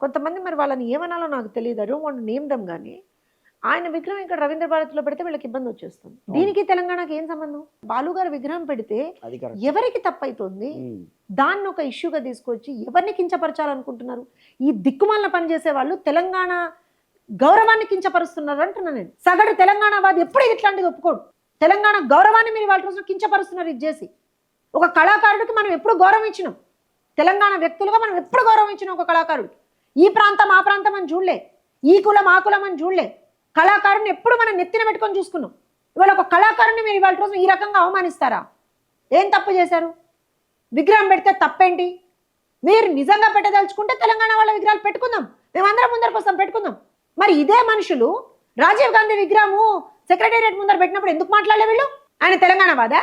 కొంతమంది మరి వాళ్ళని ఏమనాలో నాకు తెలియదు, I don't want to name them, కానీ ఆయన విగ్రహం ఇక్కడ రవీంద్ర భారతిలో పెడితే వీళ్ళకి ఇబ్బంది వచ్చేస్తుంది. దీనికి తెలంగాణకి ఏం సంబంధం? బాలు గారు విగ్రహం పెడితే ఎవరికి తప్పైతుంది? దాన్ని ఒక ఇష్యూగా తీసుకొచ్చి ఎవరిని కించపరచాలనుకుంటున్నారు? ఈ దిక్కుమాలిన పని చేసే వాళ్ళు తెలంగాణ గౌరవాన్ని కించపరుస్తున్నారు అంటున్నా నేను. సగటు తెలంగాణ వాది ఎప్పుడు ఇట్లాంటిది ఒప్పుకోడు. తెలంగాణ గౌరవాన్ని మీరు వాళ్ళ రోజున కించపరుస్తున్నారు. ఇది చేసి ఒక కళాకారుడికి మనం ఎప్పుడు గౌరవం ఇచ్చినాం, తెలంగాణ వ్యక్తులుగా మనం ఎప్పుడు గౌరవం ఇచ్చినాం ఒక కళాకారుడికి. ఈ ప్రాంతం ఆ ప్రాంతం అని చూడలే, ఈ కులం ఆ కులం అని చూడలే, కళాకారుని ఎప్పుడు మనం నెత్తిన పెట్టుకొని చూసుకున్నాం. ఇవాళ ఒక కళాకారుని మీరు ఇవాళ రోజు ఈ రకంగా అవమానిస్తారా? ఏం తప్పు చేశారు? విగ్రహం పెడితే తప్పేంటి? మీరు నిజంగా పెట్టదలుచుకుంటే తెలంగాణ వాళ్ళ విగ్రహాలు పెట్టుకుందాం, మేమందరం ముందరకు వస్తాం, పెట్టుకుందాం. మరి ఇదే మనుషులు రాజీవ్ గాంధీ విగ్రహము సెక్రటేరియట్ ముందర పెట్టినప్పుడు ఎందుకు మాట్లాడలే వీళ్ళు? ఆయన తెలంగాణ వాదా?